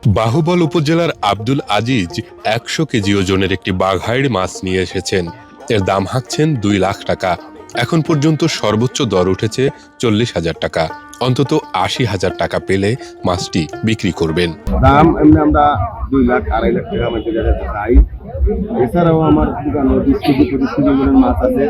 বাহুবল উপজেলার আব্দুল আজিজ ১০০ কেজি ওজনের একটি বাঘাইড় মাছ নিয়ে এসেছেন। এর দাম হাঁকছেন ২ লাখ টাকা। এখন পর্যন্ত সর্বোচ্চ দর উঠেছে ৪০,০০০ টাকা। অন্তত ৮০,০০০ টাকা পেলে মাছটি বিক্রি করবেন। দাম এমনি আমরা ২ লাখ ২.৫ লাখ টাকা মধ্যে চাই। এছাড়াও আমার দোকানে ২০ কেজি ২৫ কেজি ওজনের মাছ আছে।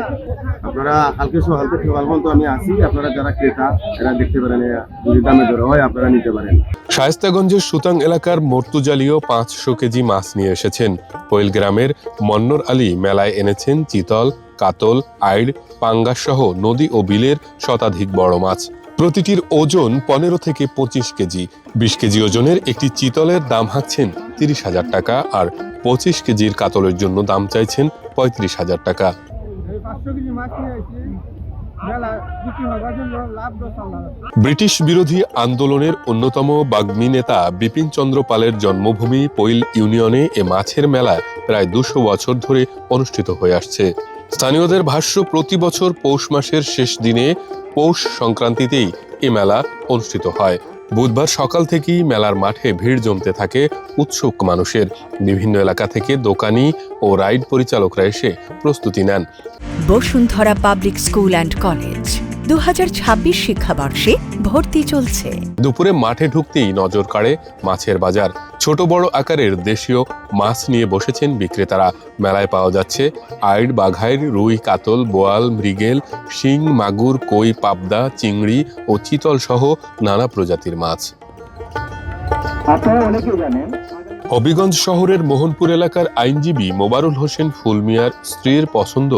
আপনারা হালকা সকাল পর্যন্ত আমি আসি, আপনারা যারা ক্রেতা এরা দেখতে পারেন, যদি দামে ধরা হয় আপনারা নিতে পারেন। শায়েস্তাগঞ্জের সুতাং এলাকার মর্তুজালিও ৫০০ কেজি মাছ নিয়ে এসেছেন। কোয়েল গ্রামের মন্নর আলী মেলায় এনেছেন চিতল, কাতল, আইড়, পাঙ্গাস সহ নদী ও বিলের শতাধিক বড় মাছ। প্রতিটির ওজন ১৫ থেকে ২৫ কেজি। ২০ কেজি ওজনের একটি চিতলের দাম হাঁকছেন ৩০,০০০ টাকা, আর ২৫ কেজির কাতলের জন্য দাম চাইছেন ৩৫,০০০ টাকা। ব্রিটিশ বিরোধী আন্দোলনের অন্যতম বাগ্মী নেতা বিপিন চন্দ্র পালের জন্মভূমি পৈল ইউনিয়নে এ মাছের মেলা প্রায় ২০০ বছর ধরে অনুষ্ঠিত হয়ে আসছে। স্থানীয়দের ভাষ্য, প্রতি বছর পৌষ মাসের শেষ দিনে পৌষ সংক্রান্তিতেই এ মেলা অনুষ্ঠিত হয়। বুধবার সকাল থেকেই মেলার মাঠে ভিড় জমতে থাকে উৎসুক মানুষের। বিভিন্ন এলাকা থেকে দোকানি ও রাইড পরিচালকরা এসে প্রস্তুতি নেন। Bashundhara public school and college ২০২৬ শিক্ষাবর্ষে ভর্তি চলছে। দুপুরে মাঠে ঢুকতেই নজর কাড়ে মাছের বাজার। ছোট বড় আকারের দেশীয় মাছ নিয়ে বসেছেন বিক্রেতারা। মেলায় পাওয়া যাচ্ছে আইড়, বাঘাইড়, রুই, কাতল, বোয়াল, মৃগেল, শিং, মাগুর, কই, পাবদা, চিংড়ি ও চিতল সহ নানা প্রজাতির মাছ। হবিগঞ্জ শহরের মোহনপুর এলাকার আইনজীবী মোবারুল হোসেন ফুলমিয়ার স্ত্রীর পছন্দ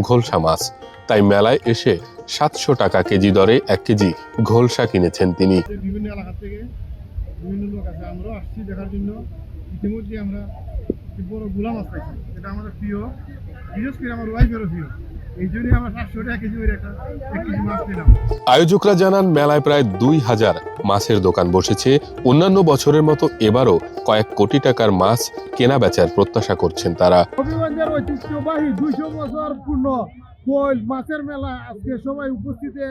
ঘোলসা মাছ। তাই মেলায় এসে ৭০০ টাকা কেজি দরে ১ কেজি ঘোলসা কিনেছেন তিনি। বিভিন্ন এলাকা থেকে বিভিন্ন লোক আছে, আমরা আসছি দেখার জন্য। ইতিমধ্যে আমরা বড় গুলা মাছ পাইছি, এটা আমাদের প্রিয়, বিশেষ করে আমার ওয়াইফেরও প্রিয়। এই জন্যই আমরা ৭০০ টাকা কেজি করে এক কেজি মাছ নিলাম। আয়োজকরা জানান, মেলায় প্রায় ২,০০০ মাছের দোকান বসেছে। অন্যান্য বছরের মতো এবারও কয়েক কোটি টাকার মাছ কেনা বেচার প্রত্যাশা করছেন তারা। হবিগঞ্জের ঐতিহ্যবাহী ২০০ বছর পূর্ণ কোয়েল মাছের মেলা আজকে সবাই উপস্থিতে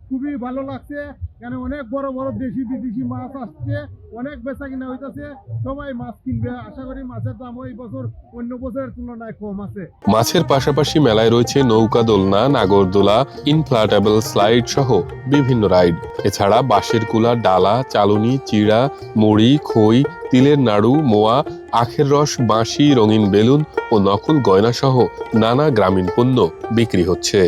খুবই ভালো লাগছে। কেন অনেক বড় বড় দেশি বিদেশি মাছ আসছে, অনেক বেচা কিনা হইতেছে, সবাই মাছ কিনবে। আশা করি মাছের দাম এই বছর অন্য বছরের তুলনায় কম আছে। মাছের পাশাপাশি মেলায় রয়েছে নৌকা দোলনা, নাগরদোলা, ইনফ্লাটেবল স্লাইড সহ বিভিন্ন রাইড। এছাড়া বাঁশের কুলা, ডালা, চালুনি, চিড়া, মুড়ি, খই, তিলের নাড়ু, মোয়া, আখের রস, বাঁশি, রঙিন বেলুন ও নকল গয়না সহ নানা গ্রামীণ পণ্য বিক্রি হচ্ছে।